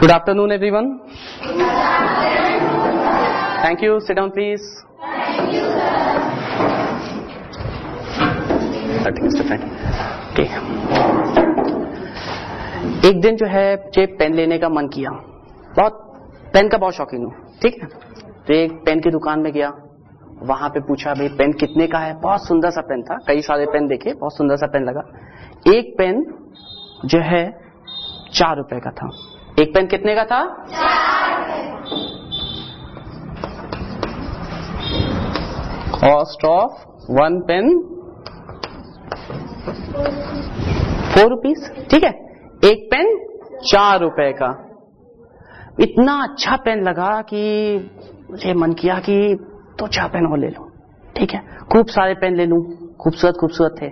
Good afternoon, everyone. Thank you. Sit down, please. Thank you, sir. I think it's different. Okay. एक दिन जो है मुझे pen लेने का मन किया, पेन का बहुत शौकीन हूँ, ठीक है। तो एक पेन की दुकान में गया, वहां पे पूछा भाई पेन कितने का है। बहुत सुंदर सा पेन था, कई सारे पेन देखे, बहुत सुंदर सा पेन लगा। एक पेन जो है 4 रुपए का था। एक पेन कितने का था? 4 कॉस्ट ऑफ 1 पेन 4 रुपीज, ठीक है। एक पेन 4 रुपए का। इतना अच्छा पेन लगा कि मुझे मन किया कि तो 4 पेन और ले लूं, ठीक है। खूब सारे पेन ले लूं, खूबसूरत खूबसूरत थे।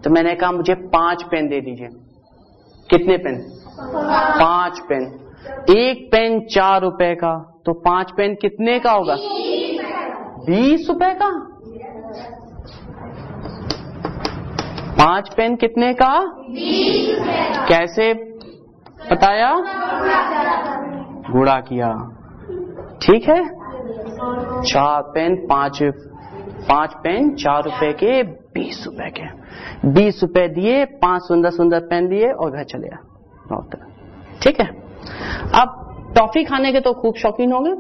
तो मैंने कहा मुझे 5 पेन दे दीजिए। कितने पेन? 5 पेन। एक पेन 4 रुपए का, तो 5 पेन कितने का होगा? 20 रुपए का। 5 पेन कितने का? 20 रुपए का। कैसे बताया? गुणा किया, ठीक है। 4 पेन 5 पेन 4 रुपए के 20 रुपए के। 20 रुपए दिए, 5 सुंदर सुंदर पेन दिए और घर चले आए, ठीक है। अब टॉफी खाने के तो खूब शौकीन होंगे,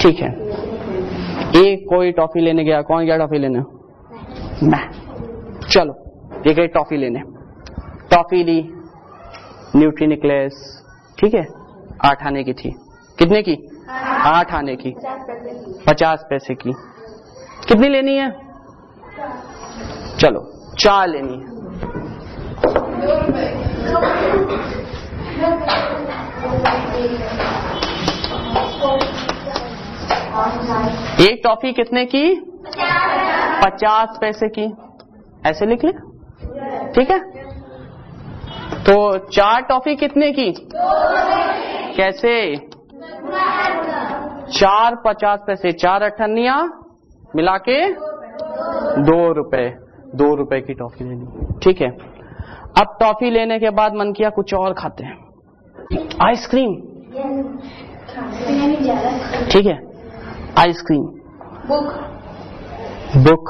ठीक है। एक कोई टॉफी लेने गया, कौन गया टॉफी लेने? मैं। चलो ये गई टॉफी लेने, टॉफी ली, न्यूट्रीनिक्लेस, ठीक है। 8 आने की थी। कितने की? 8 आने की, 50 पैसे की। कितनी लेनी है? चलो 4 लेनी है। एक टॉफी कितने की? 50 पैसे की। ऐसे लिख ले, ठीक है। तो 4 टॉफी कितने की? कैसे? 4 50 पैसे, 4 अठन्निया मिला के 2 रुपए। 2 रुपए की टॉफी लेनी, ठीक है। अब टॉफी लेने के बाद मन किया कुछ और खाते हैं। आइसक्रीम, ठीक है। Ice cream, book.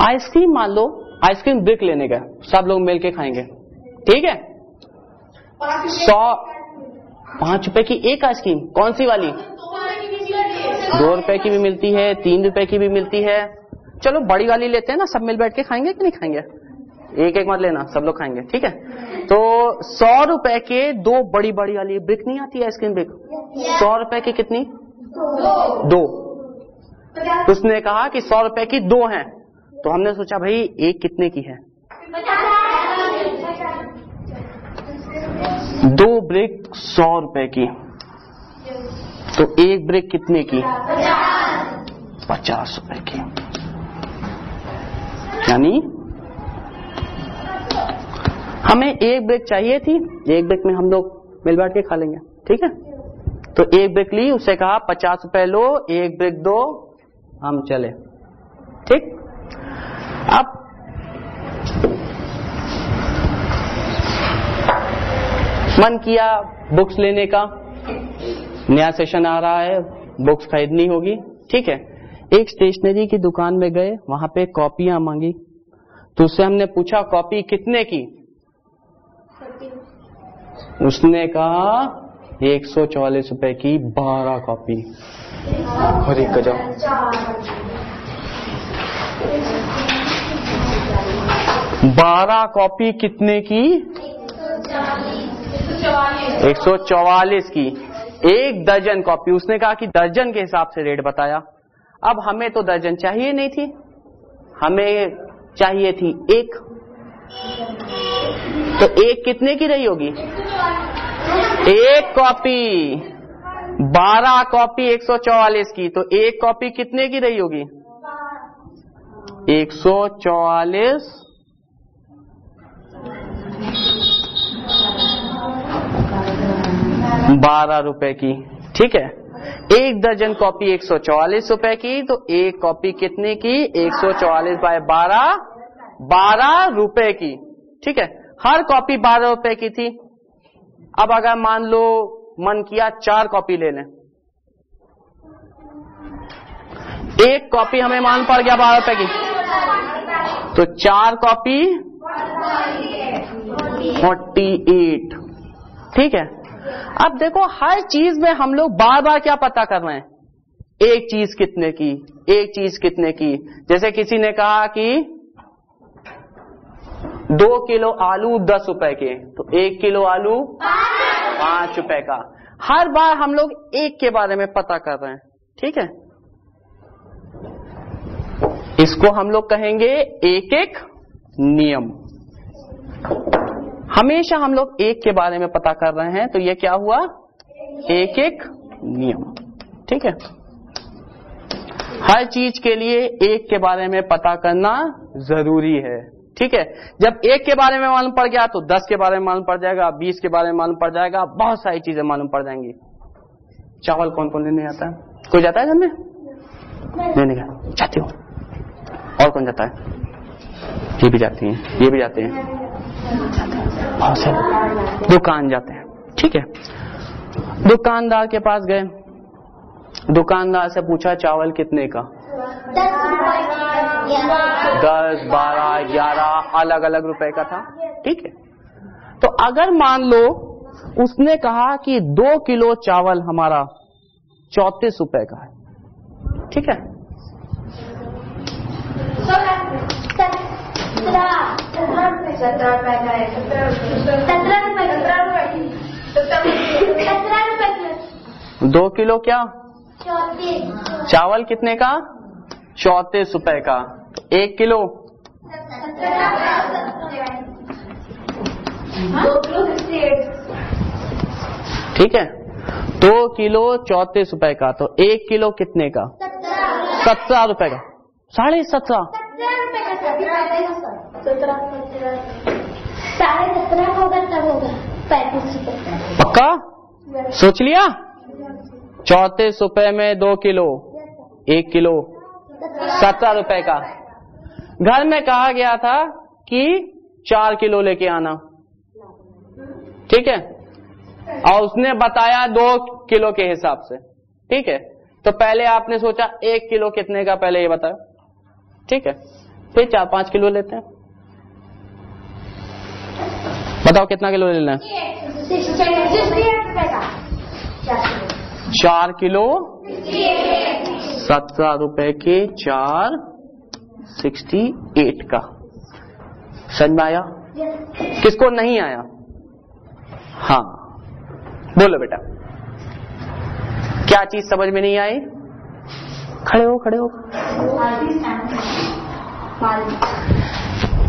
आइसक्रीम मान लो आइसक्रीम ब्रिक लेने का, सब लोग मिल के खाएंगे, ठीक है। 5 रुपए की एक आइसक्रीम। कौन सी वाली? 2 रुपए की भी मिलती है, 3 रुपए की भी मिलती है। चलो बड़ी वाली लेते हैं ना, सब मिल बैठ के खाएंगे कि नहीं खाएंगे? एक एक मत लेना, सब लोग खाएंगे, ठीक है। तो 100 रुपए के 2 बड़ी बड़ी वाली ब्रिक नहीं आती है आइसक्रीम ब्रिक? 100 रुपए की कितनी? 2। उसने कहा कि 100 रुपए की 2 हैं, तो हमने सोचा भाई एक कितने की है? 2 ब्रिक 100 रुपए की, तो एक ब्रिक कितने की? 50 रुपए की। यानी हमें एक ब्रिक चाहिए थी, एक ब्रिक में हम लोग मिल बैठ के खा लेंगे, ठीक है। तो एक ब्रिक ली, उससे कहा 50 रुपए लो, एक ब्रिक दो, हम चले, ठीक। अब मन किया बुक्स लेने का, नया सेशन आ रहा है, बुक्स खरीदनी होगी, ठीक है। एक स्टेशनरी की दुकान में गए, वहां पे कॉपियां मांगी, तो उससे हमने पूछा कॉपी कितने की? उसने कहा 144 रुपए की 12 कॉपी। अरे गजब। 12 कॉपी कितने की? 144 की। एक दर्जन कॉपी। उसने कहा कि दर्जन के हिसाब से रेट बताया। अब हमें तो दर्जन चाहिए नहीं थी, हमें चाहिए थी एक। तो एक कितने की रही होगी? एक कॉपी। 12 कॉपी 144 की, तो एक कॉपी कितने की रही होगी? 144 12 रुपए की, ठीक है। एक दर्जन कॉपी 144 रुपए की, तो एक कॉपी कितने की? 144 बाय 12 12 रुपए की, ठीक है। हर कॉपी 12 रुपए की थी। अब अगर मान लो मन किया 4 कॉपी ले लें, एक कॉपी हमें मान पड़ गया 12 रुपए की, तो 4 कॉपी 48। ठीक है। अब देखो हर चीज में हम लोग बार बार क्या पता कर रहे हैं, एक चीज कितने की, एक चीज कितने की। जैसे किसी ने कहा कि 2 किलो आलू 10 रुपए के, तो 1 किलो आलू 5 रुपए का। हर बार हम लोग एक के बारे में पता कर रहे हैं। ठीक है, इसको हम लोग कहेंगे एक एक नियम। हमेशा हम लोग एक के बारे में पता कर रहे हैं, तो ये क्या हुआ, एक एक नियम। ठीक है, हर चीज के लिए एक के बारे में पता करना जरूरी है। ठीक है, जब एक के बारे में मालूम पड़ गया तो 10 के बारे में मालूम पड़ जाएगा, 20 के बारे में मालूम पड़ जाएगा, बहुत सारी चीजें मालूम पड़ जाएंगी। चावल कौन कौन लेने जाता है? कोई जाता है घर में? लेने का जाती हूँ। और कौन जाता है? ये भी जाती हैं, ये भी जाते हैं, बहुत सारे दुकान जाते हैं। ठीक है, दुकानदार के पास गए, दुकानदार से पूछा चावल कितने का? 10, 12, 11 अलग अलग रुपए का था। ठीक है, तो अगर मान लो उसने कहा कि 2 किलो चावल हमारा 34 रुपए का है। ठीक है, 2 किलो क्या चावल कितने का? 34 रुपए का। 1 किलो 68। ठीक है, 2 किलो 34 रुपए का, तो 1 किलो कितने का? 17 रुपए का। 17.5 17.5 होगा तब होगा 35 रुपए। पक्का सोच लिया? 34 रुपए में 2 किलो, 1 किलो 17 रुपए का। घर में कहा गया था कि 4 किलो लेके आना। ठीक है, और उसने बताया 2 किलो के हिसाब से। ठीक है, तो पहले आपने सोचा 1 किलो कितने का, पहले ये बताओ। ठीक है, फिर 4-5 किलो लेते हैं। बताओ कितना किलो लेना है? 4 किलो 17 रुपए के 4 68 का। समझ में आया? किसको नहीं आया? हाँ बोलो बेटा, क्या चीज समझ में नहीं आई? खड़े हो, खड़े हो।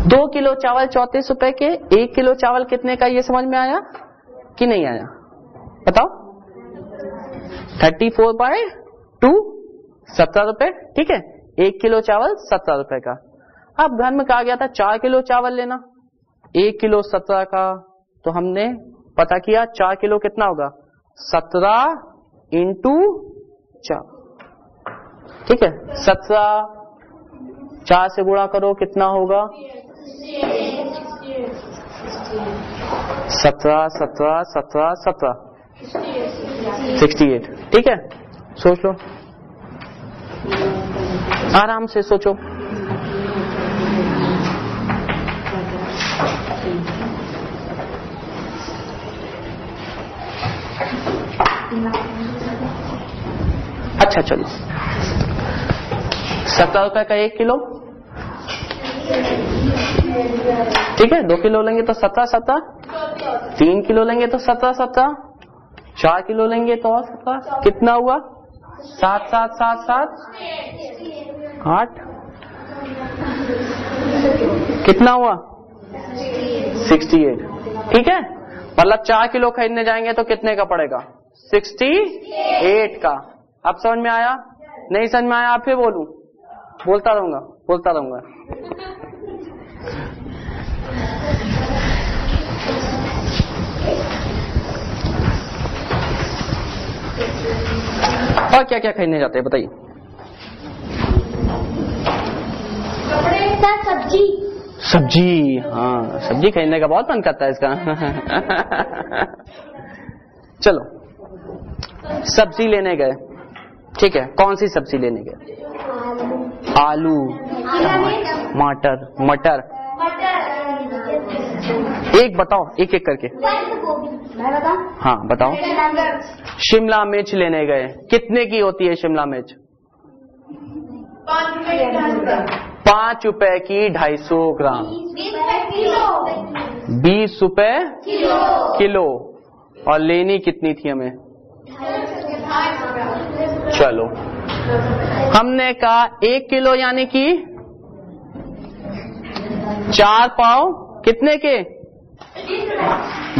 2 किलो चावल 34 रुपए के, 1 किलो चावल कितने का, ये समझ में आया कि नहीं आया? बताओ। 34/2 17 रुपए। ठीक है, 1 किलो चावल 17 रुपए का। अब घर में कहा गया था 4 किलो चावल लेना, 1 किलो 17 का, तो हमने पता किया 4 किलो कितना होगा? 17 × 4। ठीक है, 17 4 से गुणा करो, कितना होगा? 17 17 17 17 68। ठीक है, सोच लो, आराम से सोचो। अच्छा चलो, 17 रुपए का 1 किलो। ठीक है, 2 किलो लेंगे तो 17 3 किलो लेंगे तो 17 4 किलो लेंगे तो और 17, कितना हुआ? 7 7 7 7 8, कितना हुआ? 68। ठीक है, मतलब 4 किलो खरीदने जाएंगे तो कितने का पड़ेगा? 68 का। अब समझ में आया? नहीं समझ में आया आप फिर बोलूं? बोलता रहूंगा, बोलता रहूंगा। और क्या क्या खरीदने जाते हैं बताइए? सब्जी। सब्जी, हाँ सब्जी खरीदने का बहुत मन करता है इसका। चलो सब्जी लेने गए, ठीक है, कौन सी सब्जी लेने गए? आलू, टमाटर, मटर। एक बताओ, एक एक करके। हाँ बताओ। शिमला मिर्च लेने गए, कितने की होती है शिमला मिर्च? 5 रुपए की 250 ग्राम। 20 रुपए किलो। और लेनी कितनी थी हमें? चलो हमने कहा 1 किलो यानी कि 4 पाव, कितने के?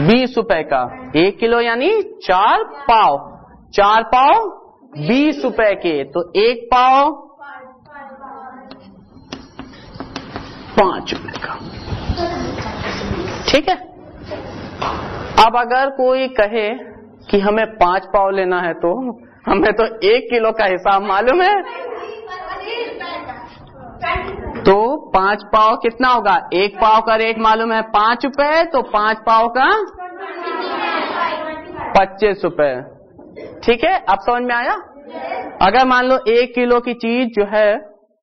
20 रुपए का। 1 किलो यानी 4 पाव, 4 पाव 20 रुपए के, तो 1 पाव 5 रुपए का, ठीक है। अब अगर कोई कहे कि हमें 5 पाव लेना है तो हमें तो 1 किलो का हिसाब मालूम है, तो 5 पाव कितना होगा? 1 पाव का रेट मालूम है 5 रुपए, तो 5 पाव का 25 रुपए, ठीक है। अब समझ में आया? अगर मान लो 1 किलो की चीज जो है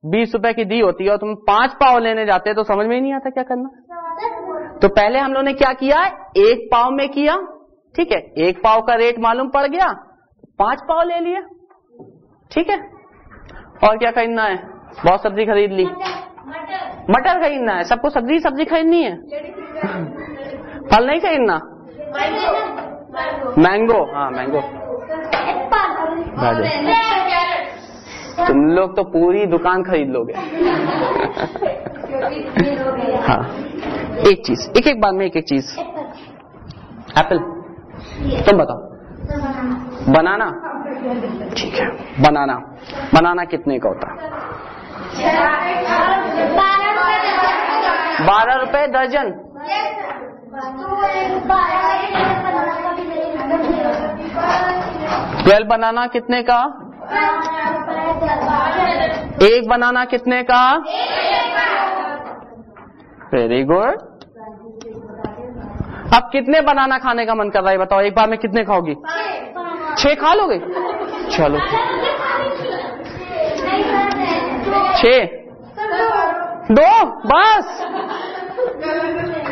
20 रुपए की दी होती है और तुम 5 पाव लेने जाते हैं तो समझ में ही नहीं आता क्या करना। तो पहले हम लोगों ने क्या किया? 1 पाव में किया, ठीक है। 1 पाव का रेट मालूम पड़ गया, 5 पाव ले लिए, ठीक है। और क्या खरीदना है? बहुत सब्जी खरीद ली, मटर खरीदना है, सबको सब्जी खरीदनी है। फल नहीं खरीदना? मैंगो, हाँ मैंगो। तुम लोग तो पूरी दुकान खरीद लोगे। हाँ एक चीज, एक एक बार में एक एक चीज। एप्पल, तुम बताओ। बनाना, ठीक है। बनाना कितने का होता है? 12 रुपए दर्जन। ट्वेल्व बनाना कितने का? 1 बनाना कितने का? Very good. अब कितने बनाना खाने का मन कर रहा है बताओ? एक बार में कितने खाओगी? 6 खा लोगे? चलो 6, 2 बस।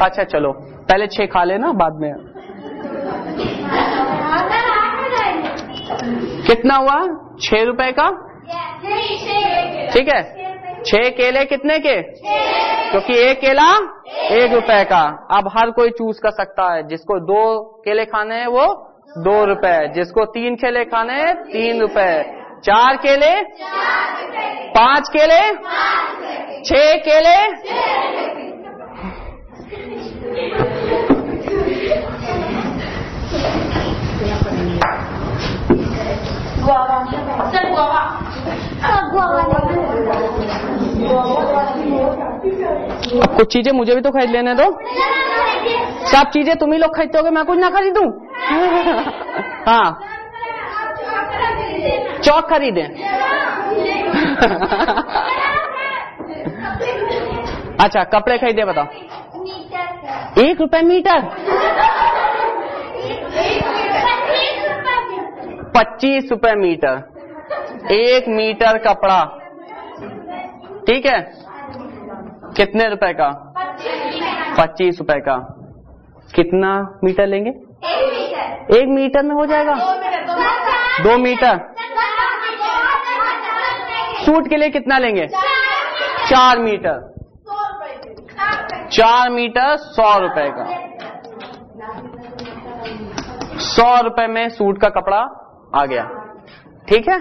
अच्छा चलो पहले 6 खा लेना, बाद में। कितना हुआ? 6 रुपए का, ठीक है। 6 केले कितने के? क्योंकि 1 केला 1 रुपए का। अब हर कोई चूज कर सकता है, जिसको 2 केले खाने हैं वो 2 रुपए, जिसको 3 केले खाने हैं 3 रुपए, 4 केले 5 केले 6 केले। कुछ चीजें मुझे भी तो खरीद लेने दो। सब चीजें तुम ही लोग खरीदते होगे, मैं कुछ ना खरीदूं? हाँ चौक खरीदे। अच्छा कपड़े खरीदे, बताओ। 1 रुपए मीटर। 25 रुपए मीटर। 1 मीटर कपड़ा, ठीक है। कितने रुपए का? 25 रुपए का। कितना मीटर लेंगे? 1 मीटर में हो जाएगा। 2 मीटर। सूट के लिए कितना लेंगे? 4 मीटर। 4 मीटर 100 रुपए का। 100 रुपए में सूट का कपड़ा आ गया, ठीक है।